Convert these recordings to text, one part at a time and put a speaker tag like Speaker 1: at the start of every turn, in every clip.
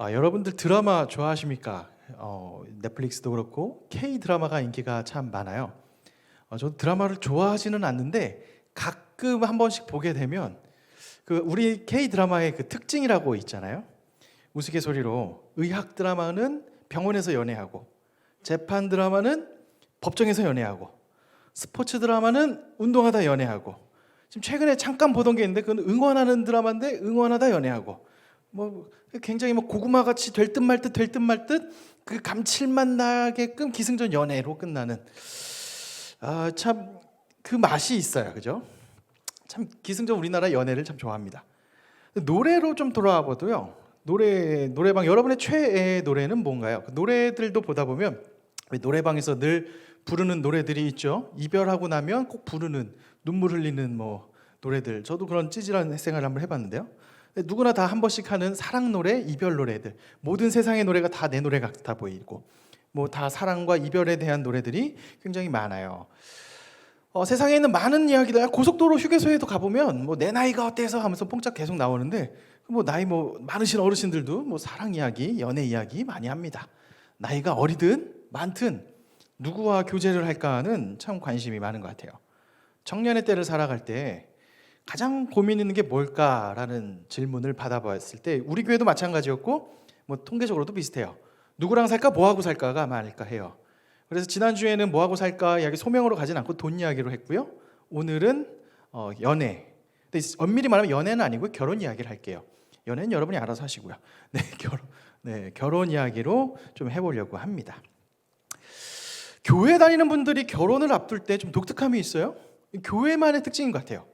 Speaker 1: 여러분들 드라마 좋아하십니까? 넷플릭스도 그렇고 K 드라마가 인기가 참 많아요. 저도 드라마를 좋아하지는 않는데 가끔 한 번씩 보게 되면 그 우리 K 드라마의 그 특징이라고 있잖아요. 우스갯소리로 의학 드라마는 병원에서 연애하고, 재판 드라마는 법정에서 연애하고, 스포츠 드라마는 운동하다 연애하고, 지금 최근에 잠깐 보던 게 있는데 그건 응원하는 드라마인데 응원하다 연애하고, 뭐 굉장히 뭐 고구마같이 될 듯 말 듯 될 듯 말 듯 그 감칠맛 나게끔 기승전 연애로 끝나는, 참 그 맛이 있어요, 그죠? 참 기승전 우리나라 연애를 참 좋아합니다. 노래로 좀 돌아와 봐도요. 노래방 여러분의 최애 노래는 뭔가요? 그 노래들도 보다 보면 노래방에서 늘 부르는 노래들이 있죠. 이별하고 나면 꼭 부르는 눈물 흘리는 뭐 노래들. 저도 그런 찌질한 생활을 한번 해봤는데요. 누구나 다 한 번씩 하는 사랑 노래, 이별 노래들. 모든 세상의 노래가 다 내 노래 같아 보이고, 뭐 다 사랑과 이별에 대한 노래들이 굉장히 많아요. 세상에 있는 많은 이야기들, 고속도로 휴게소에도 가보면 뭐 내 나이가 어때서 하면서 뽕짝 계속 나오는데, 뭐 나이 뭐 많으신 어르신들도 뭐 사랑 이야기, 연애 이야기 많이 합니다. 나이가 어리든 많든 누구와 교제를 할까는 참 관심이 많은 것 같아요. 청년의 때를 살아갈 때 가장 고민 있는 게 뭘까라는 질문을 받아봤을 때 우리 교회도 마찬가지였고 뭐 통계적으로도 비슷해요. 누구랑 살까, 뭐하고 살까가 많을까 해요. 그래서 지난주에는 뭐하고 살까 이야기 소명으로 가진 않고 돈 이야기로 했고요. 오늘은 연애. 근데 엄밀히 말하면 연애는 아니고 결혼 이야기를 할게요. 연애는 여러분이 알아서 하시고요. 결혼 이야기로 좀 해보려고 합니다. 교회 다니는 분들이 결혼을 앞둘 때 좀 독특함이 있어요. 교회만의 특징인 것 같아요.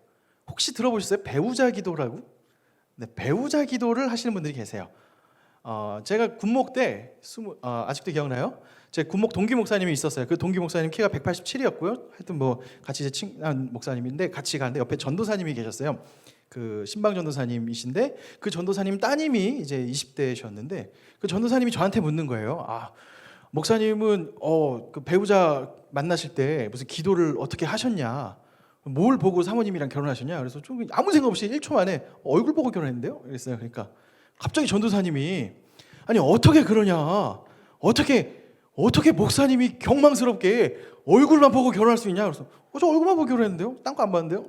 Speaker 1: 혹시 들어보셨어요? 배우자 기도라고? 네, 배우자 기도를 하시는 분들이 계세요. 제가 군목 때 아직도 기억나요? 제 군목 동기 목사님이 있었어요. 그 동기 목사님 키가 187이었고요. 하여튼 뭐 같이 제 친한 목사님인데 같이 가는데 옆에 전도사님이 계셨어요. 그 신방 전도사님이신데 그 전도사님 따님이 이제 20대셨는데 그 전도사님이 저한테 묻는 거예요. 목사님은 그 배우자 만나실 때 무슨 기도를 어떻게 하셨냐? 뭘 보고 사모님이랑 결혼하셨냐? 그래서 좀 아무 생각 없이 1초 만에 얼굴 보고 결혼했는데요. 그랬어요. 그러니까 갑자기 전도사님이 아니 어떻게 그러냐? 어떻게 목사님이 경망스럽게 얼굴만 보고 결혼할 수 있냐? 그래서 저 얼굴만 보고 결혼했는데요. 딴 거 안 봤는데요.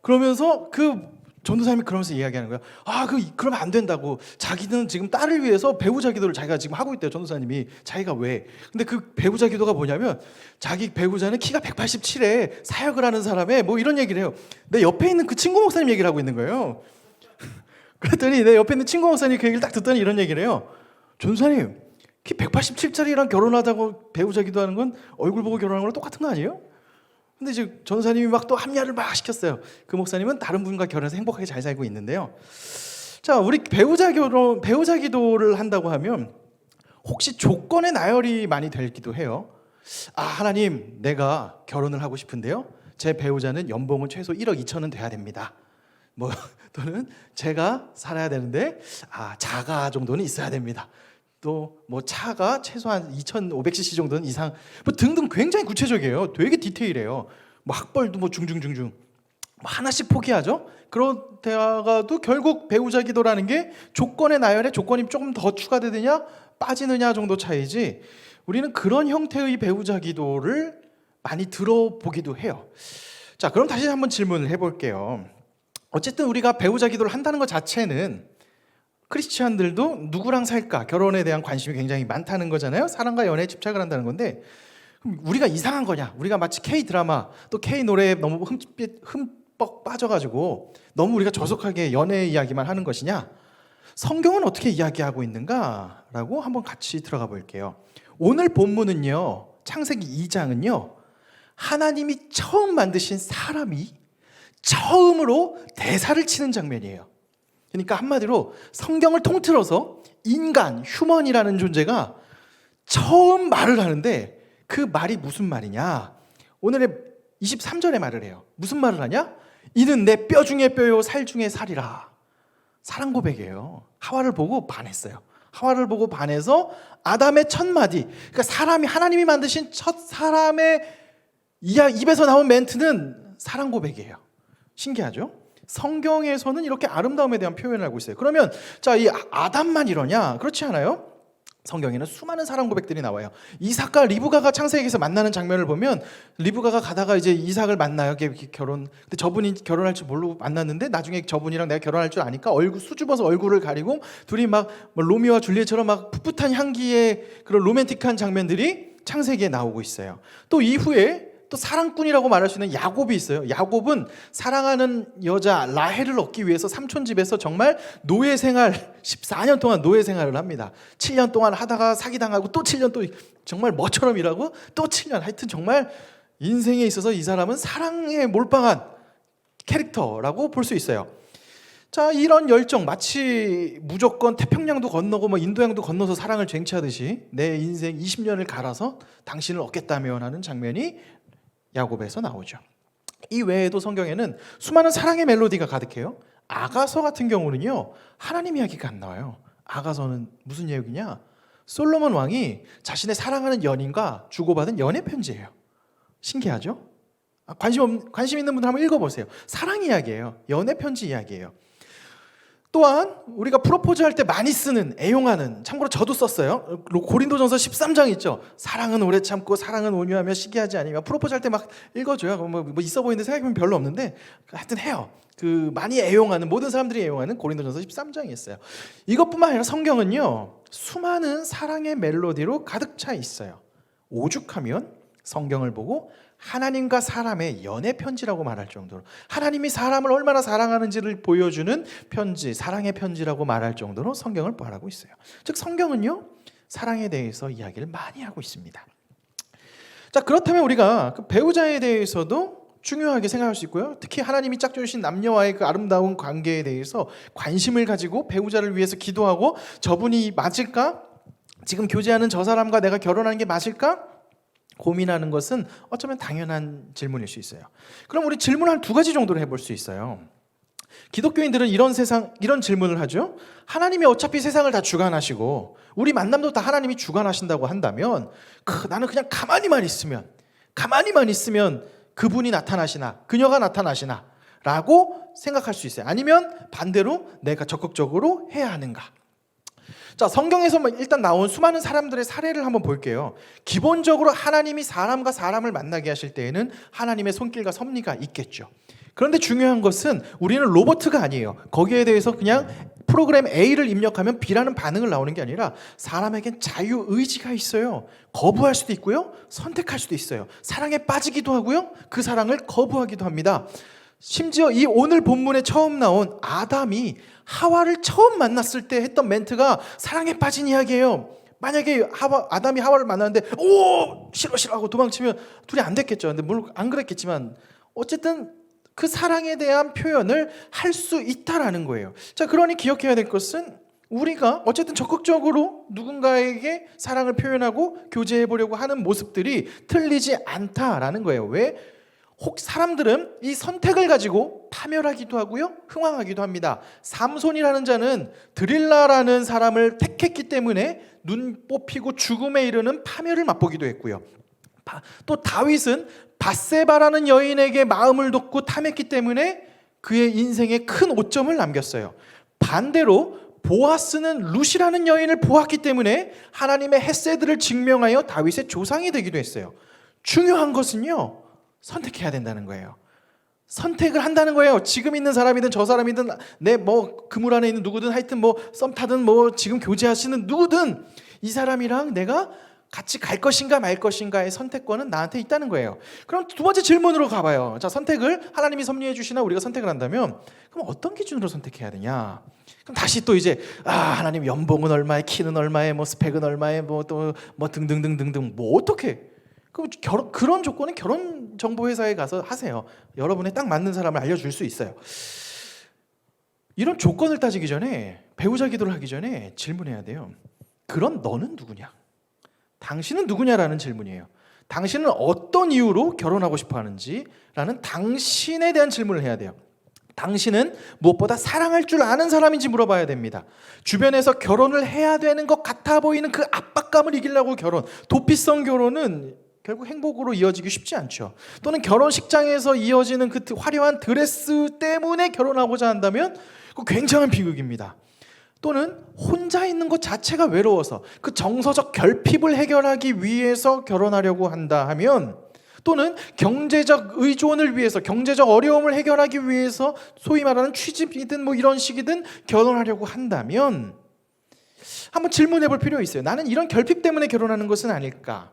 Speaker 1: 그러면서 그 전도사님이 그러면서 이야기하는 거예요. 그러면 안 된다고. 자기는 지금 딸을 위해서 배우자 기도를 자기가 지금 하고 있대요. 전도사님이. 자기가 왜? 근데 그 배우자 기도가 뭐냐면 자기 배우자는 키가 187에 사역을 하는 사람에 뭐 이런 얘기를 해요. 내 옆에 있는 그 친구 목사님 얘기를 하고 있는 거예요. 그랬더니 내 옆에 있는 친구 목사님 그 얘기를 딱 듣더니 이런 얘기를 해요. 전도사님, 키 187짜리랑 결혼하자고 배우자 기도하는 건 얼굴 보고 결혼하는 거랑 똑같은 거 아니에요? 근데 이제 전사님이 막 또 합리화를 막 시켰어요. 그 목사님은 다른 분과 결혼해서 행복하게 잘 살고 있는데요. 자, 우리 배우자 기도를 한다고 하면 혹시 조건에 나열이 많이 되기도 해요. 하나님, 내가 결혼을 하고 싶은데요. 제 배우자는 연봉은 최소 1억 2천은 돼야 됩니다. 뭐 또는 제가 살아야 되는데 자가 정도는 있어야 됩니다. 또 뭐 차가 최소한 2,500cc 정도는 이상, 뭐 등등 굉장히 구체적이에요. 되게 디테일해요. 뭐 학벌도 뭐 중중중중 뭐 하나씩 포기하죠. 그러다가도 결국 배우자 기도라는 게 조건의 나열에 조건이 조금 더 추가되느냐 빠지느냐 정도 차이지, 우리는 그런 형태의 배우자 기도를 많이 들어보기도 해요. 자, 그럼 다시 한번 질문을 해볼게요. 어쨌든 우리가 배우자 기도를 한다는 것 자체는 크리스찬들도 누구랑 살까, 결혼에 대한 관심이 굉장히 많다는 거잖아요. 사랑과 연애에 집착을 한다는 건데, 그럼 우리가 이상한 거냐? 우리가 마치 K 드라마 또 K 노래에 너무 흠뻑 빠져가지고 너무 우리가 저속하게 연애 이야기만 하는 것이냐? 성경은 어떻게 이야기하고 있는가라고 한번 같이 들어가 볼게요. 오늘 본문은요, 창세기 2장은요 하나님이 처음 만드신 사람이 처음으로 대사를 치는 장면이에요. 그러니까 한마디로 성경을 통틀어서 인간, 휴먼이라는 존재가 처음 말을 하는데 그 말이 무슨 말이냐? 오늘의 23절에 말을 해요. 무슨 말을 하냐? 이는 내 뼈 중에 뼈요 살 중에 살이라. 사랑 고백이에요. 하와를 보고 반했어요. 하와를 보고 반해서 아담의 첫 마디, 그러니까 하나님이 만드신 첫 사람의 입에서 나온 멘트는 사랑 고백이에요. 신기하죠? 성경에서는 이렇게 아름다움에 대한 표현을 하고 있어요. 그러면 자, 이 아담만 이러냐? 그렇지 않아요? 성경에는 수많은 사랑 고백들이 나와요. 이삭과 리브가가 창세기에서 만나는 장면을 보면 리브가가 가다가 이제 이삭을 만나요. 결혼. 근데 저분이 결혼할 줄 모르고 만났는데 나중에 저분이랑 내가 결혼할 줄 아니까 얼굴 수줍어서 얼굴을 가리고 둘이 막 로미오와 줄리엣처럼 막 풋풋한 향기의 그런 로맨틱한 장면들이 창세기에 나오고 있어요. 또 이후에 또 사랑꾼이라고 말할 수 있는 야곱이 있어요. 야곱은 사랑하는 여자 라헬을 얻기 위해서 삼촌 집에서 정말 노예 생활 14년 동안 노예 생활을 합니다. 7년 동안 하다가 사기당하고 또 7년 또 정말 뭐처럼 일하고 또 7년, 하여튼 정말 인생에 있어서 이 사람은 사랑에 몰빵한 캐릭터라고 볼 수 있어요. 자, 이런 열정, 마치 무조건 태평양도 건너고 뭐 인도양도 건너서 사랑을 쟁취하듯이 내 인생 20년을 갈아서 당신을 얻겠다면 하는 장면이 야곱에서 나오죠. 이 외에도 성경에는 수많은 사랑의 멜로디가 가득해요. 아가서 같은 경우는요, 하나님 이야기가 안 나와요. 아가서는 무슨 얘기냐? 솔로몬 왕이 자신의 사랑하는 연인과 주고받은 연애 편지예요. 신기하죠? 관심 있는 분들 한번 읽어보세요. 사랑 이야기예요. 연애 편지 이야기예요. 또한 우리가 프로포즈 할 때 많이 쓰는, 애용하는, 참고로 저도 썼어요. 고린도전서 13장 있죠. 사랑은 오래 참고 사랑은 온유하며 시기하지 아니며. 프로포즈 할 때 막 읽어줘요. 뭐 있어 보이는데 생각해보면 별로 없는데 하여튼 해요. 그 많이 애용하는, 모든 사람들이 애용하는 고린도전서 13장이 있어요. 이것뿐만 아니라 성경은요, 수많은 사랑의 멜로디로 가득 차 있어요. 오죽하면 성경을 보고 하나님과 사람의 연애 편지라고 말할 정도로, 하나님이 사람을 얼마나 사랑하는지를 보여주는 편지, 사랑의 편지라고 말할 정도로 성경을 말하고 있어요. 즉 성경은요, 사랑에 대해서 이야기를 많이 하고 있습니다. 자, 그렇다면 우리가 그 배우자에 대해서도 중요하게 생각할 수 있고요. 특히 하나님이 짝지으신 남녀와의 그 아름다운 관계에 대해서 관심을 가지고 배우자를 위해서 기도하고, 저분이 맞을까? 지금 교제하는 저 사람과 내가 결혼하는 게 맞을까? 고민하는 것은 어쩌면 당연한 질문일 수 있어요. 그럼 우리 질문을 한 두 가지 정도로 해볼 수 있어요. 기독교인들은 이런 질문을 하죠. 하나님이 어차피 세상을 다 주관하시고 우리 만남도 다 하나님이 주관하신다고 한다면 나는 그냥 가만히만 있으면 그분이 나타나시나 그녀가 나타나시나 라고 생각할 수 있어요. 아니면 반대로 내가 적극적으로 해야 하는가. 자, 성경에서 일단 나온 수많은 사람들의 사례를 한번 볼게요. 기본적으로 하나님이 사람과 사람을 만나게 하실 때에는 하나님의 손길과 섭리가 있겠죠. 그런데 중요한 것은 우리는 로봇가 아니에요. 거기에 대해서 그냥 프로그램 A를 입력하면 B라는 반응을 나오는 게 아니라 사람에겐 자유의지가 있어요. 거부할 수도 있고요, 선택할 수도 있어요. 사랑에 빠지기도 하고요, 그 사랑을 거부하기도 합니다. 심지어 이 오늘 본문에 처음 나온 아담이 하와를 처음 만났을 때 했던 멘트가 사랑에 빠진 이야기예요. 만약에 아담이 하와를 만났는데 오 싫어 하고 도망치면 둘이 안 됐겠죠. 근데 물론 안 그랬겠지만 어쨌든 그 사랑에 대한 표현을 할 수 있다라는 거예요. 자, 그러니 기억해야 될 것은 우리가 어쨌든 적극적으로 누군가에게 사랑을 표현하고 교제해 보려고 하는 모습들이 틀리지 않다라는 거예요. 왜? 사람들은 이 선택을 가지고 파멸하기도 하고요, 흥황하기도 합니다. 삼손이라는 자는 드릴라라는 사람을 택했기 때문에 눈 뽑히고 죽음에 이르는 파멸을 맛보기도 했고요. 또 다윗은 밧세바라는 여인에게 마음을 돋고 탐했기 때문에 그의 인생에 큰 오점을 남겼어요. 반대로 보아스는 룻이라는 여인을 보았기 때문에 하나님의 헤세드를 증명하여 다윗의 조상이 되기도 했어요. 중요한 것은요, 선택해야 된다는 거예요. 선택을 한다는 거예요. 지금 있는 사람이든 저 사람이든 내 그물 안에 있는 누구든 하여튼 썸 타든 지금 교제하시는 누구든 이 사람이랑 내가 같이 갈 것인가 말 것인가의 선택권은 나한테 있다는 거예요. 그럼 두 번째 질문으로 가봐요. 자, 선택을 하나님이 섭리해 주시나 우리가 선택을 한다면 그럼 어떤 기준으로 선택해야 되냐? 그럼 다시 또 이제 하나님 연봉은 얼마에, 키는 얼마에, 스펙은 얼마에, 등등등등등 어떻게? 그럼 그런 조건은 결혼정보회사에 가서 하세요. 여러분의 딱 맞는 사람을 알려줄 수 있어요. 이런 조건을 따지기 전에, 배우자 기도를 하기 전에 질문해야 돼요. 그럼 너는 누구냐? 당신은 누구냐라는 질문이에요. 당신은 어떤 이유로 결혼하고 싶어 하는지라는 당신에 대한 질문을 해야 돼요. 당신은 무엇보다 사랑할 줄 아는 사람인지 물어봐야 됩니다. 주변에서 결혼을 해야 되는 것 같아 보이는 그 압박감을 이기려고 도피성 결혼은 결국 행복으로 이어지기 쉽지 않죠. 또는 결혼식장에서 이어지는 그 화려한 드레스 때문에 결혼하고자 한다면 그 굉장한 비극입니다. 또는 혼자 있는 것 자체가 외로워서 그 정서적 결핍을 해결하기 위해서 결혼하려고 한다 하면, 또는 경제적 의존을 위해서, 경제적 어려움을 해결하기 위해서 소위 말하는 취직이든 뭐 이런 식이든 결혼하려고 한다면 한번 질문해 볼 필요 있어요. 나는 이런 결핍 때문에 결혼하는 것은 아닐까?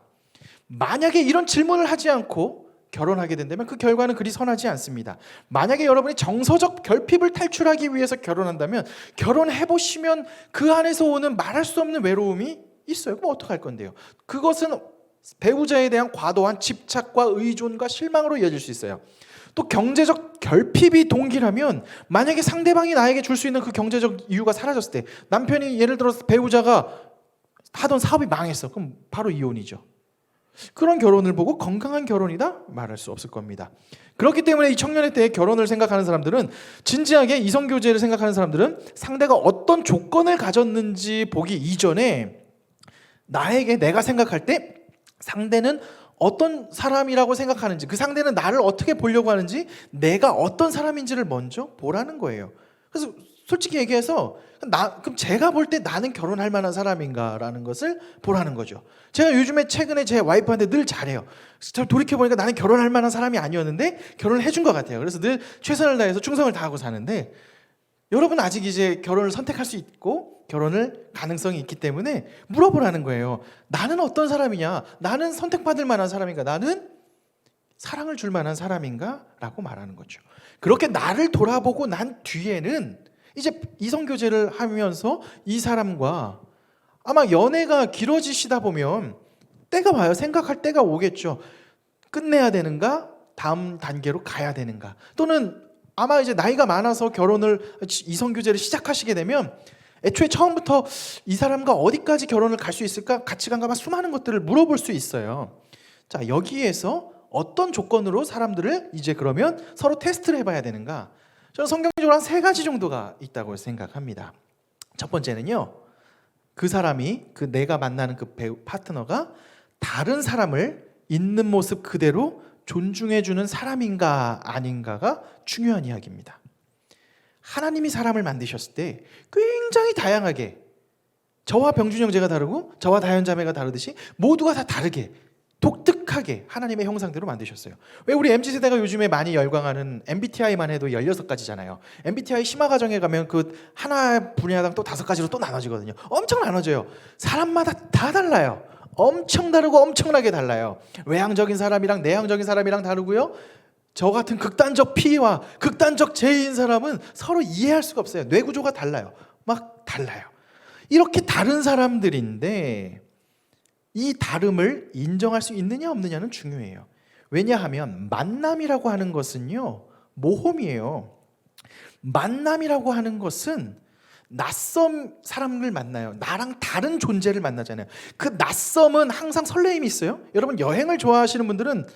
Speaker 1: 만약에 이런 질문을 하지 않고 결혼하게 된다면 그 결과는 그리 선하지 않습니다. 만약에 여러분이 정서적 결핍을 탈출하기 위해서 결혼한다면 결혼해 보시면 그 안에서 오는 말할 수 없는 외로움이 있어요. 그럼 어떡할 건데요? 그것은 배우자에 대한 과도한 집착과 의존과 실망으로 이어질 수 있어요. 또 경제적 결핍이 동기라면 만약에 상대방이 나에게 줄 수 있는 그 경제적 이유가 사라졌을 때, 남편이 예를 들어서 배우자가 하던 사업이 망했어. 그럼 바로 이혼이죠. 그런 결혼을 보고 건강한 결혼이다 말할 수 없을 겁니다. 그렇기 때문에 이 청년의 때에 결혼을 생각하는 사람들은, 진지하게 이성교제를 생각하는 사람들은 상대가 어떤 조건을 가졌는지 보기 이전에 나에게, 내가 생각할 때 상대는 어떤 사람이라고 생각하는지, 그 상대는 나를 어떻게 보려고 하는지, 내가 어떤 사람인지를 먼저 보라는 거예요. 그래서 솔직히 얘기해서 그럼 제가 볼 때 나는 결혼할 만한 사람인가라는 것을 보라는 거죠. 제가 요즘에 최근에 제 와이프한테 늘 잘해요. 잘 돌이켜보니까 나는 결혼할 만한 사람이 아니었는데 결혼을 해준 것 같아요. 그래서 늘 최선을 다해서 충성을 다하고 사는데, 여러분 아직 이제 결혼을 선택할 수 있고 결혼을 가능성이 있기 때문에 물어보라는 거예요. 나는 어떤 사람이냐? 나는 선택받을 만한 사람인가? 나는 사랑을 줄 만한 사람인가? 라고 말하는 거죠. 그렇게 나를 돌아보고 난 뒤에는 이제 이성교제를 하면서 이 사람과 아마 연애가 길어지시다 보면 때가 와요. 생각할 때가 오겠죠. 끝내야 되는가? 다음 단계로 가야 되는가? 또는 아마 이제 나이가 많아서 결혼을, 이성교제를 시작하시게 되면 애초에 처음부터 이 사람과 어디까지 결혼을 갈 수 있을까? 가치관과 막 수많은 것들을 물어볼 수 있어요. 자, 여기에서 어떤 조건으로 사람들을 이제 그러면 서로 테스트를 해봐야 되는가? 저는 성경적으로 한 3가지 정도가 있다고 생각합니다. 첫 번째는요, 그 사람이, 그 내가 만나는 그 파트너가 다른 사람을 있는 모습 그대로 존중해주는 사람인가 아닌가가 중요한 이야기입니다. 하나님이 사람을 만드셨을 때 굉장히 다양하게, 저와 병준 형제가 다르고 저와 다현 자매가 다르듯이 모두가 다 다르게 독특하게 하나님의 형상대로 만드셨어요. 왜 우리 MZ세대가 요즘에 많이 열광하는 MBTI만 해도 16가지잖아요. MBTI 심화과정에 가면 그 하나 분야당 또 5가지로 또 나눠지거든요. 엄청 나눠져요. 사람마다 다 달라요. 엄청 다르고 엄청나게 달라요. 외향적인 사람이랑 내향적인 사람이랑 다르고요. 저 같은 극단적 P와 극단적 J인 사람은 서로 이해할 수가 없어요. 뇌구조가 달라요. 막 달라요. 이렇게 다른 사람들인데 이 다름을 인정할 수 있느냐 없느냐는 중요해요. 왜냐하면 만남이라고 하는 것은요, 모험이에요. 만남이라고 하는 것은 낯선 사람을 만나요. 나랑 다른 존재를 만나잖아요. 그 낯섦은 항상 설레임이 있어요. 여러분 여행을 좋아하시는 분들은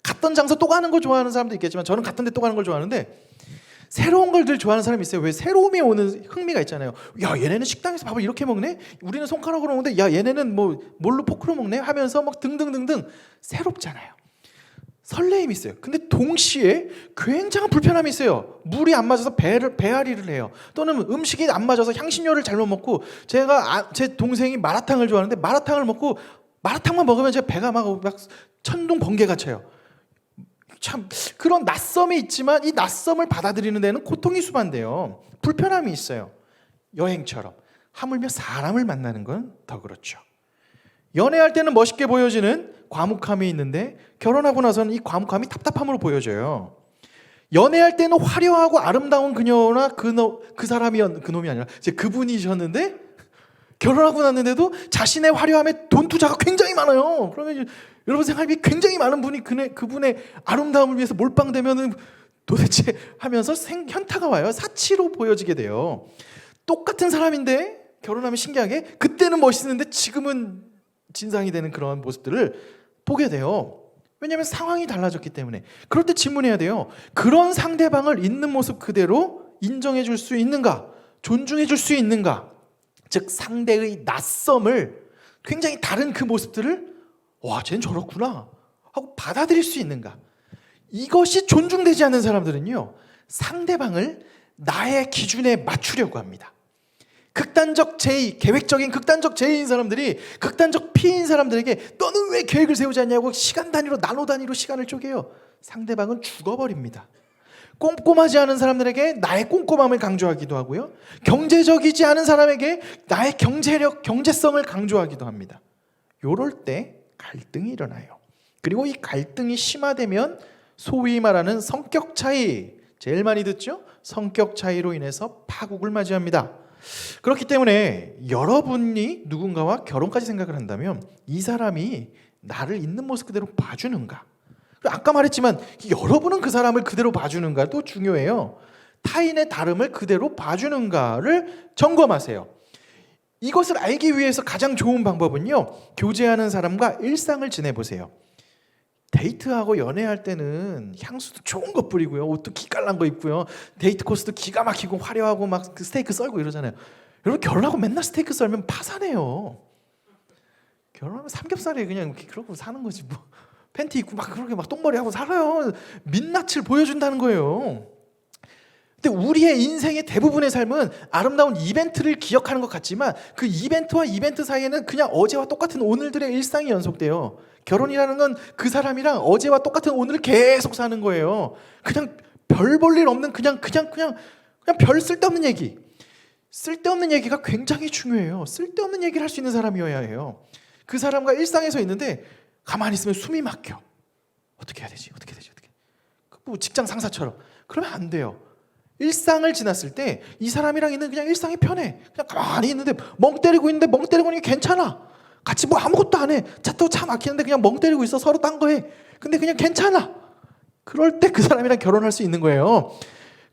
Speaker 1: 갔던 장소 또 가는 거 좋아하는 사람도 있겠지만, 저는 갔던 데 또 가는 걸 좋아하는데, 새로운 걸 늘 좋아하는 사람이 있어요. 왜? 새로움에 오는 흥미가 있잖아요. 야, 얘네는 식당에서 밥을 이렇게 먹네? 우리는 손가락으로 먹는데 야, 얘네는 뭐 뭘로 포크로 먹네? 하면서 막 등등등등 새롭잖아요. 설레임이 있어요. 근데 동시에 굉장한 불편함이 있어요. 물이 안 맞아서 배앓이를 해요. 또는 음식이 안 맞아서 향신료를 잘못 먹고, 제 동생이 마라탕을 좋아하는데 마라탕을 먹고 마라탕만 먹으면 제 배가 막 천둥 번개가 쳐요. 참 그런 낯섦이 있지만 이 낯섦을 받아들이는 데는 고통이 수반돼요. 불편함이 있어요. 여행처럼. 하물며 사람을 만나는 건 더 그렇죠. 연애할 때는 멋있게 보여지는 과묵함이 있는데 결혼하고 나서는 이 과묵함이 답답함으로 보여져요. 연애할 때는 화려하고 아름다운 그녀나 그 사람이 그놈이 아니라 이제 그분이셨는데, 결혼하고 났는데도 자신의 화려함에 돈 투자가 굉장히 많아요. 그러면 여러분 생활비 굉장히 많은 분이 그분의 아름다움을 위해서 몰빵되면은 도대체 하면서 현타가 와요. 사치로 보여지게 돼요. 똑같은 사람인데 결혼하면 신기하게 그때는 멋있는데 지금은 진상이 되는 그런 모습들을 보게 돼요. 왜냐하면 상황이 달라졌기 때문에. 그럴 때 질문해야 돼요. 그런 상대방을 있는 모습 그대로 인정해 줄 수 있는가? 존중해 줄 수 있는가? 즉 상대의 낯섦을, 굉장히 다른 그 모습들을, 와, 쟤는 저렇구나 하고 받아들일 수 있는가? 이것이 존중되지 않는 사람들은요, 상대방을 나의 기준에 맞추려고 합니다. 극단적 제의, 계획적인 극단적 제의인 사람들이 극단적 P인 사람들에게 너는 왜 계획을 세우지 않냐고 시간 단위로, 나노 단위로 시간을 쪼개요. 상대방은 죽어버립니다. 꼼꼼하지 않은 사람들에게 나의 꼼꼼함을 강조하기도 하고요, 경제적이지 않은 사람에게 나의 경제력, 경제성을 강조하기도 합니다. 요럴 때 갈등이 일어나요. 그리고 이 갈등이 심화되면 소위 말하는 성격 차이, 제일 많이 듣죠? 성격 차이로 인해서 파국을 맞이합니다. 그렇기 때문에 여러분이 누군가와 결혼까지 생각을 한다면 이 사람이 나를 있는 모습 그대로 봐주는가? 아까 말했지만 여러분은 그 사람을 그대로 봐주는가도 중요해요. 타인의 다름을 그대로 봐주는가를 점검하세요. 이것을 알기 위해서 가장 좋은 방법은요, 교제하는 사람과 일상을 지내보세요. 데이트하고 연애할 때는 향수도 좋은 거 뿌리고요, 옷도 기깔난 거 입고요, 데이트 코스도 기가 막히고 화려하고 막 그 스테이크 썰고 이러잖아요. 여러분 결혼하고 맨날 스테이크 썰면 파산해요. 결혼하면 삼겹살에 그냥 이렇게 그러고 사는 거지 뭐. 팬티 입고 막 그렇게 막 똥머리 하고 살아요. 민낯을 보여준다는 거예요. 근데 우리의 인생의 대부분의 삶은 아름다운 이벤트를 기억하는 것 같지만 그 이벤트와 이벤트 사이에는 그냥 어제와 똑같은 오늘들의 일상이 연속돼요. 결혼이라는 건 그 사람이랑 어제와 똑같은 오늘을 계속 사는 거예요. 그냥 별 볼 일 없는 그냥 별 쓸데없는 얘기. 쓸데없는 얘기가 굉장히 중요해요. 쓸데없는 얘기를 할 수 있는 사람이어야 해요. 그 사람과 일상에서 있는데 가만히 있으면 숨이 막혀. 어떻게 해야 되지? 뭐 직장 상사처럼. 그러면 안 돼요. 일상을 지났을 때 이 사람이랑 있는 그냥 일상이 편해. 그냥 가만히 있는데 멍 때리고 있는데 멍 때리고 있는 게 괜찮아. 같이 뭐 아무것도 안 해. 차 타고 차 막히는데 그냥 멍 때리고 있어. 서로 딴 거 해. 근데 그냥 괜찮아. 그럴 때 그 사람이랑 결혼할 수 있는 거예요.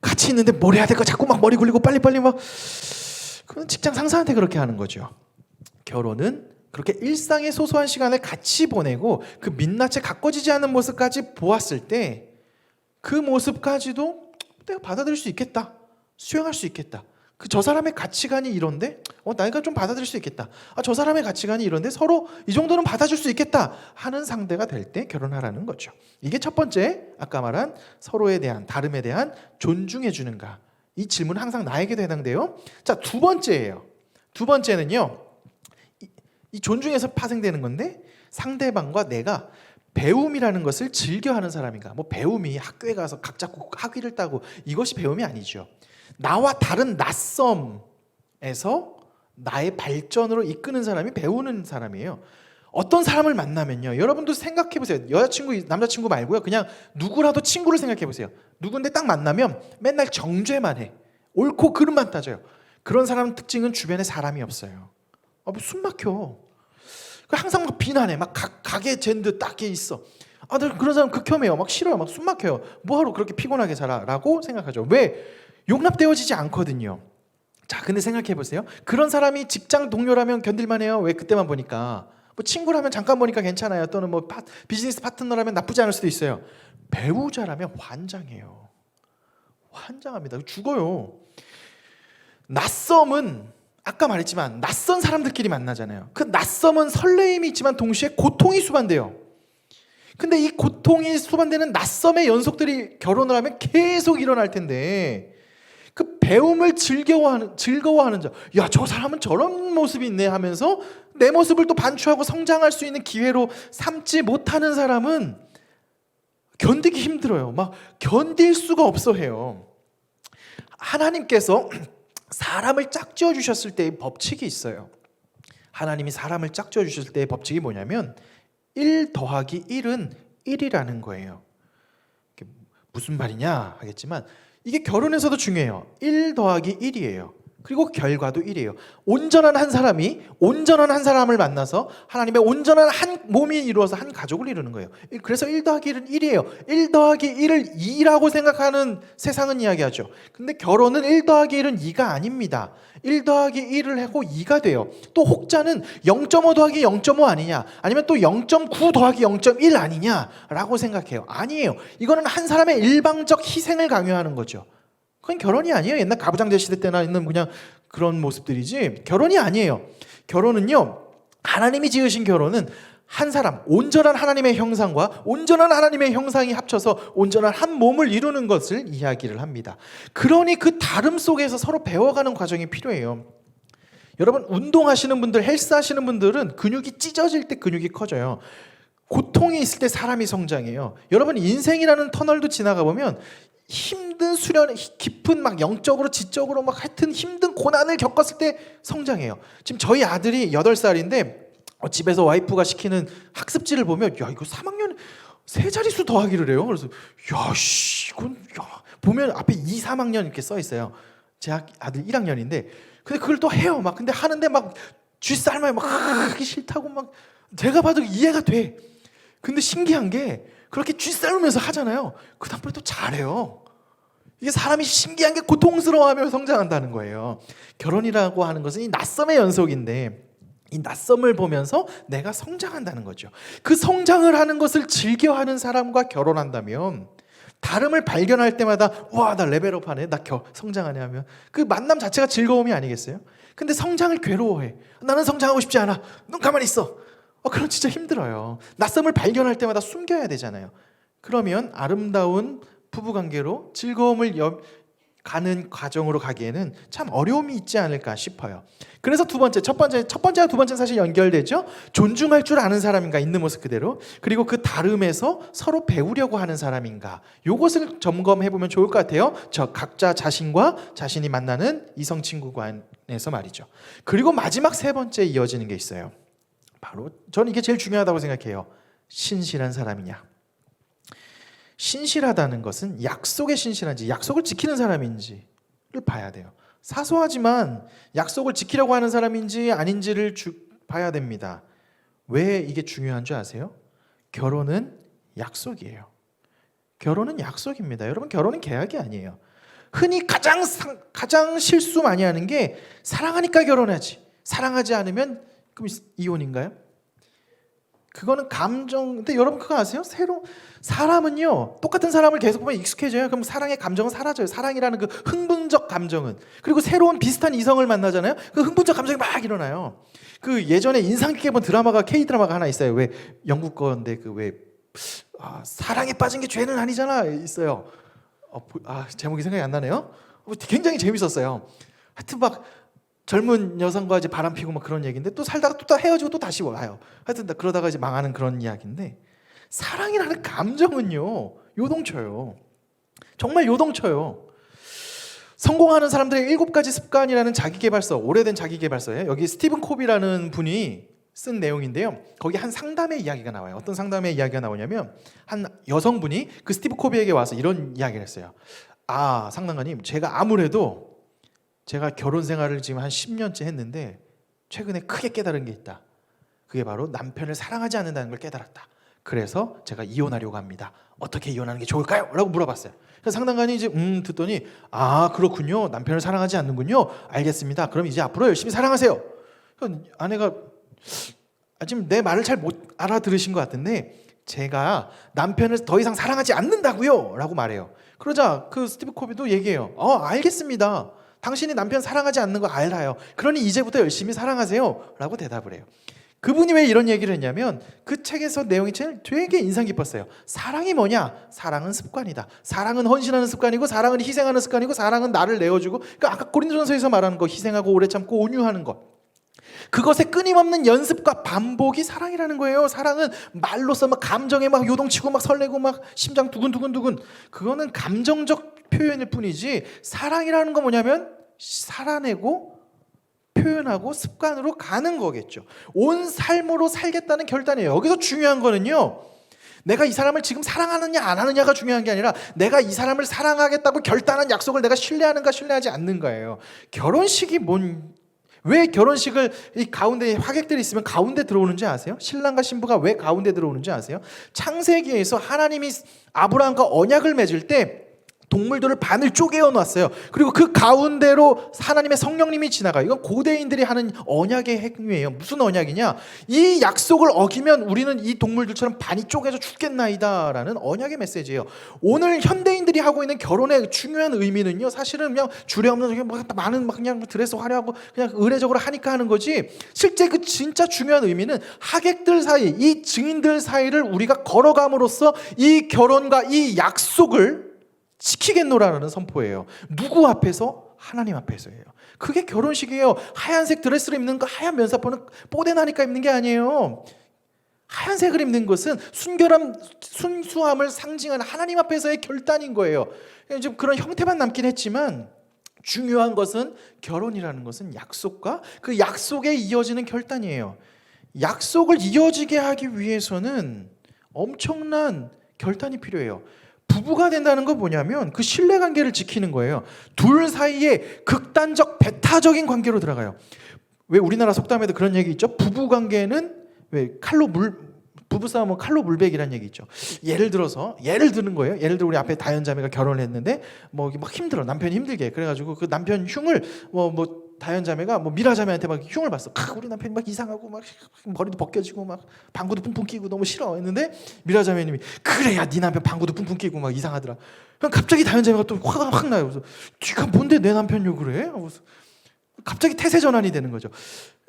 Speaker 1: 같이 있는데 뭘 해야 될까 자꾸 막 머리 굴리고 빨리빨리 막. 그건 직장 상사한테 그렇게 하는 거죠. 결혼은 그렇게 일상의 소소한 시간을 같이 보내고 그 민낯에 가꿔지지 않은 모습까지 보았을 때 그 모습까지도 내가 받아들일 수 있겠다. 수용할 수 있겠다. 저 사람의 가치관이 이런데 내가 좀 받아들일 수 있겠다. 저 사람의 가치관이 이런데 서로 이 정도는 받아줄 수 있겠다 하는 상대가 될 때 결혼하라는 거죠. 이게 첫 번째, 아까 말한 서로에 대한, 다름에 대한 존중해 주는가. 이 질문은 항상 나에게도 해당돼요. 자, 두 번째예요. 두 번째는요, 이 존중에서 파생되는 건데 상대방과 내가 배움이라는 것을 즐겨하는 사람인가. 뭐 배움이 학교에 가서 각 잡고 학위를 따고 이것이 배움이 아니죠. 나와 다른 낯섦에서 나의 발전으로 이끄는 사람이 배우는 사람이에요. 어떤 사람을 만나면요, 여러분도 생각해 보세요. 여자친구, 남자친구 말고요, 그냥 누구라도 친구를 생각해 보세요. 누군데 딱 만나면 맨날 정죄만 해. 옳고 그름만 따져요. 그런 사람 특징은 주변에 사람이 없어요. 뭐 숨 막혀. 항상 막 비난해. 막 가게 잰 듯 딱 있어. 나 그런 사람 극혐해요. 막 싫어요. 막 숨 막혀요. 뭐하러 그렇게 피곤하게 살아? 라고 생각하죠. 왜? 용납되어지지 않거든요. 자, 근데 생각해 보세요. 그런 사람이 직장 동료라면 견딜만해요. 왜? 그때만 보니까. 뭐 친구라면 잠깐 보니까 괜찮아요. 또는 뭐 비즈니스 파트너라면 나쁘지 않을 수도 있어요. 배우자라면 환장해요. 환장합니다. 죽어요. 낯섦은 아까 말했지만 낯선 사람들끼리 만나잖아요. 그 낯섦은 설레임이 있지만 동시에 고통이 수반돼요. 근데 이 고통이 수반되는 낯섦의 연속들이 결혼을 하면 계속 일어날 텐데 그 배움을 즐거워하는 자, 야, 저 사람은 저런 모습이 있네 하면서 내 모습을 또 반추하고 성장할 수 있는 기회로 삼지 못하는 사람은 견디기 힘들어요. 막 견딜 수가 없어 해요. 하나님께서 사람을 짝지어 주셨을 때의 법칙이 있어요. 하나님이 사람을 짝지어 주셨을 때의 법칙이 뭐냐면 1 더하기 1은 1이라는 거예요. 무슨 말이냐 하겠지만 이게 결혼에서도 중요해요. 1 더하기 1이에요. 그리고 결과도 1이에요. 온전한 한 사람이 온전한 한 사람을 만나서 하나님의 온전한 한 몸이 이루어서 한 가족을 이루는 거예요. 그래서 1 더하기 1은 1이에요. 1 더하기 1을 2라고 생각하는 세상은 이야기하죠. 근데 결혼은 1 더하기 1은 2가 아닙니다. 1 더하기 1을 하고 2가 돼요. 또 혹자는 0.5 더하기 0.5 아니냐, 아니면 또 0.9 더하기 0.1 아니냐라고 생각해요. 아니에요. 이거는 한 사람의 일방적 희생을 강요하는 거죠. 그건 결혼이 아니에요. 옛날 가부장제 시대 때나 있는 그냥 그런 모습들이지 결혼이 아니에요. 결혼은요, 하나님이 지으신 결혼은 한 사람, 온전한 하나님의 형상과 온전한 하나님의 형상이 합쳐서 온전한 한 몸을 이루는 것을 이야기를 합니다. 그러니 그 다름 속에서 서로 배워가는 과정이 필요해요. 여러분, 운동하시는 분들, 헬스 하시는 분들은 근육이 찢어질 때 근육이 커져요. 고통이 있을 때 사람이 성장해요. 여러분, 인생이라는 터널도 지나가 보면 힘든 수련, 깊은 막 영적으로 지적으로 막 하여튼 힘든 고난을 겪었을 때 성장해요. 지금 저희 아들이 8살인데 집에서 와이프가 시키는 학습지를 보면 야, 이거 3학년 세 자릿수 더하기를 해요. 그래서 이건 보면 앞에 2, 3학년 이렇게 써 있어요. 제 아들 1학년인데 근데 그걸 또 해요. 막 근데 하는데 막 쥐쌀만 막 하기 싫다고 막 제가 봐도 이해가 돼. 근데 신기한 게 그렇게 쥐쌀면서 하잖아요. 그 다음번에 또 잘해요. 이게 사람이 신기한 게 고통스러워하며 성장한다는 거예요. 결혼이라고 하는 것은 이 낯섦의 연속인데 이 낯섦을 보면서 내가 성장한다는 거죠. 그 성장을 하는 것을 즐겨하는 사람과 결혼한다면 다름을 발견할 때마다 와, 나 레벨업하네, 나 성장하네 하면 그 만남 자체가 즐거움이 아니겠어요? 근데 성장을 괴로워해. 나는 성장하고 싶지 않아. 넌 가만히 있어. 그럼 진짜 힘들어요. 낯섦을 발견할 때마다 숨겨야 되잖아요. 그러면 아름다운 부부관계로 즐거움을 가는 과정으로 가기에는 참 어려움이 있지 않을까 싶어요. 그래서 첫 번째와 두 번째는 사실 연결되죠. 존중할 줄 아는 사람인가, 있는 모습 그대로. 그리고 그 다름에서 서로 배우려고 하는 사람인가, 이것을 점검해 보면 좋을 것 같아요. 각자 자신과 자신이 만나는 이성 친구 관에서 말이죠. 그리고 마지막 세 번째 이어지는 게 있어요. 바로 저는 이게 제일 중요하다고 생각해요. 신실한 사람이냐. 신실하다는 것은 약속에 신실한지, 약속을 지키는 사람인지를 봐야 돼요. 사소하지만 약속을 지키려고 하는 사람인지 아닌지를 봐야 됩니다. 왜 이게 중요한 줄 아세요? 결혼은 약속이에요. 결혼은 약속입니다. 여러분, 결혼은 계약이 아니에요. 흔히 가장 실수 많이 하는 게 사랑하니까 결혼하지, 사랑하지 않으면 그럼 이혼인가요? 그거는 감정. 근데 여러분 그거 아세요? 사람은요, 똑같은 사람을 계속 보면 익숙해져요. 그럼 사랑의 감정은 사라져요. 사랑이라는 그 흥분적 감정은. 그리고 새로운 비슷한 이성을 만나잖아요. 그 흥분적 감정이 막 일어나요. 그 예전에 인상 깊게 본 드라마가, K 드라마가 하나 있어요. 왜 영국 건데 사랑에 빠진 게 죄는 아니잖아 있어요. 제목이 생각이 안 나네요. 굉장히 재밌었어요. 하여튼 막 젊은 여성과 이제 바람 피고 막 그런 얘기인데 또 살다가 또 헤어지고 또 다시 와요. 하여튼 그러다가 이제 망하는 그런 이야기인데, 사랑이라는 감정은요, 요동쳐요. 정말 요동쳐요. 성공하는 사람들의 7가지 습관이라는 자기계발서, 오래된 자기계발서예요. 여기 스티븐 코비라는 분이 쓴 내용인데요. 거기 한 상담의 이야기가 나와요. 어떤 상담의 이야기가 나오냐면 한 여성분이 그 스티븐 코비에게 와서 이런 이야기를 했어요. 상담가님, 제가 결혼 생활을 지금 한 10년째 했는데 최근에 크게 깨달은 게 있다. 그게 바로 남편을 사랑하지 않는다는 걸 깨달았다. 그래서 제가 이혼하려고 합니다. 어떻게 이혼하는 게 좋을까요? 라고 물어봤어요. 그래서 상담관이 이제 듣더니 그렇군요. 남편을 사랑하지 않는군요. 알겠습니다. 그럼 이제 앞으로 열심히 사랑하세요. 아내가 지금 내 말을 잘 못 알아들으신 것 같은데 제가 남편을 더 이상 사랑하지 않는다고요 라고 말해요. 그러자 그 스티브 코비도 얘기해요. 알겠습니다. 당신이 남편 사랑하지 않는 거 알아요. 그러니 이제부터 열심히 사랑하세요 라고 대답을 해요. 그분이 왜 이런 얘기를 했냐면 그 책에서 내용이 되게 인상 깊었어요. 사랑이 뭐냐? 사랑은 습관이다. 사랑은 헌신하는 습관이고, 사랑은 희생하는 습관이고, 사랑은 나를 내어주고, 그러니까 아까 고린도전서에서 말하는 거, 희생하고 오래 참고 온유하는 것, 그것의 끊임없는 연습과 반복이 사랑이라는 거예요. 사랑은 말로써 막 감정에 막 요동치고 막 설레고 막 심장 두근두근두근, 그거는 감정적 표현일 뿐이지, 사랑이라는 건 뭐냐면 살아내고 표현하고 습관으로 가는 거겠죠. 온 삶으로 살겠다는 결단이에요. 여기서 중요한 거는요, 내가 이 사람을 지금 사랑하느냐 안 하느냐가 중요한 게 아니라 내가 이 사람을 사랑하겠다고 결단한 약속을 내가 신뢰하는가 신뢰하지 않는가예요. 왜 결혼식을 이 가운데 하객들이 있으면 가운데 들어오는지 아세요? 신랑과 신부가 왜 가운데 들어오는지 아세요? 창세기에서 하나님이 아브라함과 언약을 맺을 때 동물들을 반을 쪼개어 놨어요. 그리고 그 가운데로 하나님의 성령님이 지나가요. 이건 고대인들이 하는 언약의 행위예요. 무슨 언약이냐? 이 약속을 어기면 우리는 이 동물들처럼 반이 쪼개져 죽겠나이다 라는 언약의 메시지예요. 오늘 현대인들이 하고 있는 결혼의 중요한 의미는요, 사실은 그냥 주례없는 많은 그냥 드레스 화려하고 그냥 의례적으로 하니까 하는 거지, 실제 그 진짜 중요한 의미는 하객들 사이, 이 증인들 사이를 우리가 걸어감으로써 이 결혼과 이 약속을 지키겠노라는 선포예요. 누구 앞에서? 하나님 앞에서예요. 그게 결혼식이에요. 하얀색 드레스를 입는 거, 하얀 면사포는 뽀대나니까 입는 게 아니에요. 하얀색을 입는 것은 순수함을 상징하는 하나님 앞에서의 결단인 거예요. 좀 그런 형태만 남긴 했지만 중요한 것은, 결혼이라는 것은 약속과 그 약속에 이어지는 결단이에요. 약속을 이어지게 하기 위해서는 엄청난 결단이 필요해요. 부부가 된다는 건 뭐냐면 그 신뢰관계를 지키는 거예요. 둘 사이에 극단적 배타적인 관계로 들어가요. 왜 우리나라 속담에도 그런 얘기 있죠? 부부관계는 왜 부부싸움은 칼로 물베기라는 얘기 있죠. 예를 드는 거예요. 예를 들어 우리 앞에 다현자매가 결혼을 했는데 막 힘들어, 남편이 힘들게, 그래가지고 그 남편 흉을 다현자매가 미라자매한테 막 흉을 봤어. 우리 남편이 막 이상하고 막 머리도 벗겨지고 막 방구도 뿡뿡 끼고 너무 싫어 했는데, 미라자매님이 그래야 네 남편 방구도 뿡뿡 끼고 막 이상하더라. 그럼 갑자기 다현자매가 또 화가 확 나요. 그래서 네가 뭔데 내 남편 욕을 해? 갑자기 태세 전환이 되는 거죠.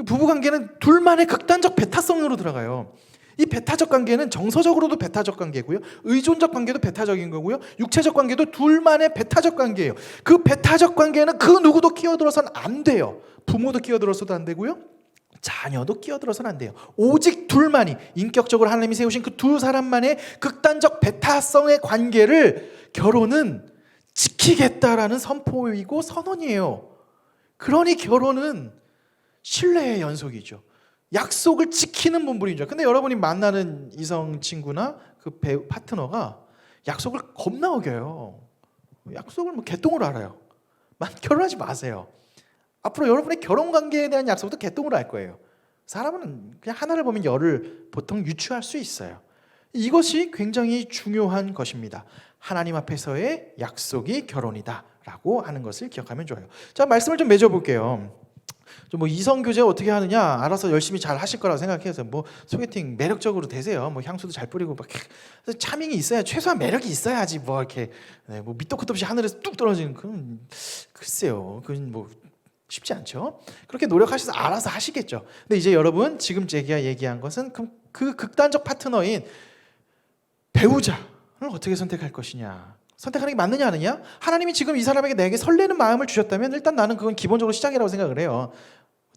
Speaker 1: 부부관계는 둘만의 극단적 배타성으로 들어가요. 이 배타적 관계는 정서적으로도 배타적 관계고요, 의존적 관계도 배타적인 거고요, 육체적 관계도 둘만의 배타적 관계예요. 그 배타적 관계는 그 누구도 끼어들어서는 안 돼요. 부모도 끼어들어서도 안 되고요, 자녀도 끼어들어서는 안 돼요. 오직 둘만이, 인격적으로 하나님이 세우신 그 두 사람만의 극단적 배타성의 관계를 결혼은 지키겠다라는 선포이고 선언이에요. 그러니 결혼은 신뢰의 연속이죠. 약속을 지키는 몸부림이죠. 근데 여러분이 만나는 이성 친구나 그 파트너가 약속을 겁나 어겨요. 약속을 개똥으로 알아요. 결혼하지 마세요. 앞으로 여러분의 결혼 관계에 대한 약속도 개똥으로 알 거예요. 사람은 그냥 하나를 보면 열을 보통 유추할 수 있어요. 이것이 굉장히 중요한 것입니다. 하나님 앞에서의 약속이 결혼이다 라고 하는 것을 기억하면 좋아요. 자, 말씀을 좀 맺어볼게요. 이성 교제 어떻게 하느냐, 알아서 열심히 잘 하실 거라고 생각해서 소개팅 매력적으로 되세요. 향수도 잘 뿌리고 차밍이 있어야, 최소한 매력이 있어야지 이렇게 밑도 끝도 없이 하늘에서 뚝 떨어지는, 그건 글쎄요, 그건 쉽지 않죠. 그렇게 노력하셔서 알아서 하시겠죠. 근데 이제 여러분, 지금 제가 얘기한 것은 그 극단적 파트너인 배우자를 어떻게 선택할 것이냐, 선택하는 게 맞느냐 아니냐. 하나님이 지금 이 사람에게 내게 설레는 마음을 주셨다면 일단 나는 그건 기본적으로 시작이라고 생각을 해요.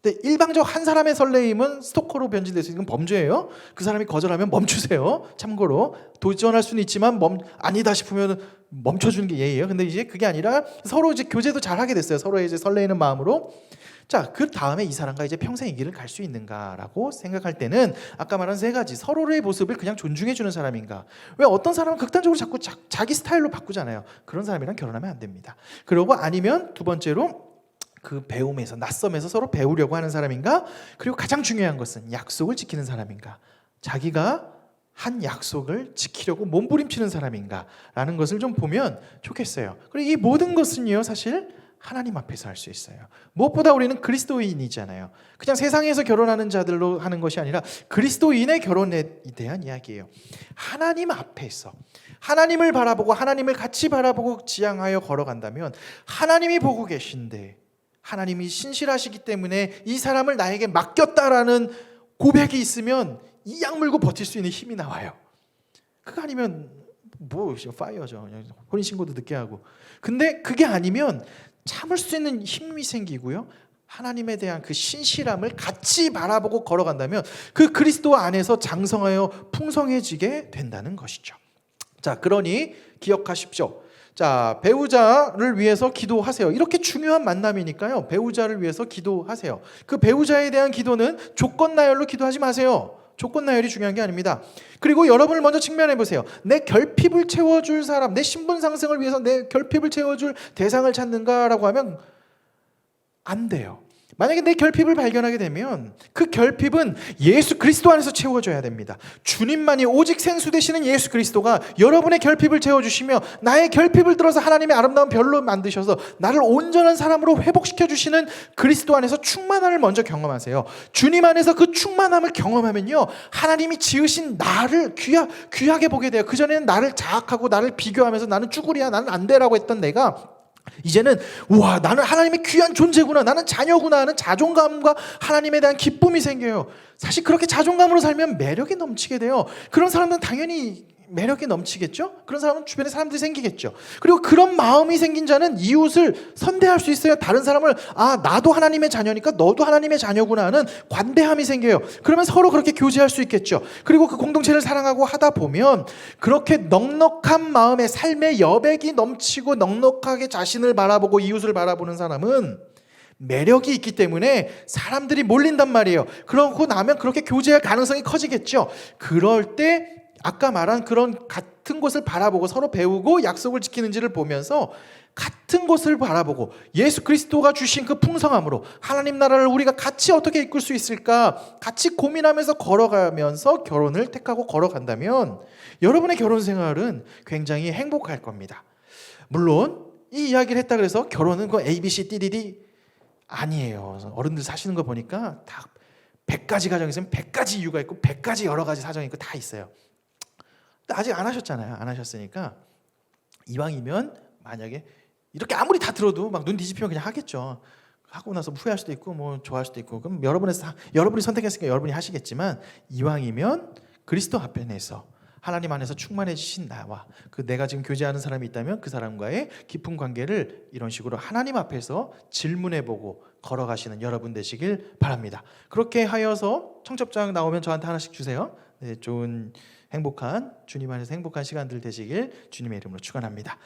Speaker 1: 근데 일방적 한 사람의 설레임은 스토커로 변질될 수 있는 범죄예요. 그 사람이 거절하면 멈추세요. 참고로 도전할 수는 있지만 아니다 싶으면 멈춰주는 게 예의예요. 근데 이제 그게 아니라 서로 이제 교제도 잘 하게 됐어요. 서로 이제 설레이는 마음으로. 자, 그 다음에 이 사람과 이제 평생 이 길을 갈 수 있는가라고 생각할 때는 아까 말한 세 가지, 서로의 모습을 그냥 존중해주는 사람인가. 왜 어떤 사람은 극단적으로 자꾸 자기 스타일로 바꾸잖아요. 그런 사람이랑 결혼하면 안 됩니다. 그리고 아니면 두 번째로 그 배움에서, 낯섦에서 서로 배우려고 하는 사람인가. 그리고 가장 중요한 것은 약속을 지키는 사람인가, 자기가 한 약속을 지키려고 몸부림치는 사람인가 라는 것을 좀 보면 좋겠어요. 그리고 이 모든 것은요, 사실 하나님 앞에서 할 수 있어요. 무엇보다 우리는 그리스도인이잖아요. 그냥 세상에서 결혼하는 자들로 하는 것이 아니라 그리스도인의 결혼에 대한 이야기예요. 하나님 앞에서 하나님을 바라보고 하나님을 같이 바라보고 지향하여 걸어간다면 하나님이 보고 계신데, 하나님이 신실하시기 때문에 이 사람을 나에게 맡겼다라는 고백이 있으면 이 약물고 버틸 수 있는 힘이 나와요. 그거 아니면 파이어죠. 혼인신고도 늦게 하고. 근데 그게 아니면 참을 수 있는 힘이 생기고요, 하나님에 대한 그 신실함을 같이 바라보고 걸어간다면 그 그리스도 안에서 장성하여 풍성해지게 된다는 것이죠. 자, 그러니 기억하십시오. 자, 배우자를 위해서 기도하세요. 이렇게 중요한 만남이니까요, 배우자를 위해서 기도하세요. 그 배우자에 대한 기도는 조건 나열로 기도하지 마세요. 조건 나열이 중요한 게 아닙니다. 그리고 여러분을 먼저 측면해 보세요. 내 결핍을 채워줄 사람, 내 신분 상승을 위해서 내 결핍을 채워줄 대상을 찾는가라고 하면 안 돼요. 만약에 내 결핍을 발견하게 되면 그 결핍은 예수 그리스도 안에서 채워져야 됩니다. 주님만이, 오직 생수 되시는 예수 그리스도가 여러분의 결핍을 채워주시며 나의 결핍을 들어서 하나님의 아름다운 별로 만드셔서 나를 온전한 사람으로 회복시켜 주시는 그리스도 안에서 충만함을 먼저 경험하세요. 주님 안에서 그 충만함을 경험하면요, 하나님이 지으신 나를 귀하게 보게 돼요. 그전에는 나를 자학하고 나를 비교하면서 나는 쭈구리야, 나는 안 돼라고 했던 내가 이제는 우와, 나는 하나님의 귀한 존재구나, 나는 자녀구나 하는 자존감과 하나님에 대한 기쁨이 생겨요. 사실 그렇게 자존감으로 살면 매력이 넘치게 돼요. 그런 사람들은 당연히 매력이 넘치겠죠? 그런 사람은 주변에 사람들이 생기겠죠. 그리고 그런 마음이 생긴 자는 이웃을 선대할 수 있어요. 다른 사람을 나도 하나님의 자녀니까 너도 하나님의 자녀구나 하는 관대함이 생겨요. 그러면 서로 그렇게 교제할 수 있겠죠. 그리고 그 공동체를 사랑하고 하다 보면 그렇게 넉넉한 마음에 삶의 여백이 넘치고 넉넉하게 자신을 바라보고 이웃을 바라보는 사람은 매력이 있기 때문에 사람들이 몰린단 말이에요. 그러고 나면 그렇게 교제할 가능성이 커지겠죠. 그럴 때 아까 말한 그런 같은 곳을 바라보고 서로 배우고 약속을 지키는지를 보면서 같은 곳을 바라보고 예수 그리스도가 주신 그 풍성함으로 하나님 나라를 우리가 같이 어떻게 이끌 수 있을까 같이 고민하면서 걸어가면서 결혼을 택하고 걸어간다면 여러분의 결혼 생활은 굉장히 행복할 겁니다. 물론 이 이야기를 했다 그래서 결혼은 그 ABC, DDD 아니에요. 어른들 사시는 거 보니까 다 100가지 가정이 있으면 100가지 이유가 있고 100가지 여러 가지 사정이 있고 다 있어요. 아직 안 하셨잖아요. 안 하셨으니까 이왕이면 만약에 이렇게 아무리 다 들어도 막 눈 뒤집히면 그냥 하겠죠. 하고 나서 후회할 수도 있고 뭐 좋아할 수도 있고 그럼 여러분이 선택했으니까 여러분이 하시겠지만 이왕이면 그리스도 앞에서 하나님 안에서 충만해지신 나와 그 내가 지금 교제하는 사람이 있다면 그 사람과의 깊은 관계를 이런 식으로 하나님 앞에서 질문해보고 걸어가시는 여러분 되시길 바랍니다. 그렇게 하여서 청첩장 나오면 저한테 하나씩 주세요. 네, 좋은 행복한 주님 안에서 행복한 시간들 되시길 주님의 이름으로 축원합니다.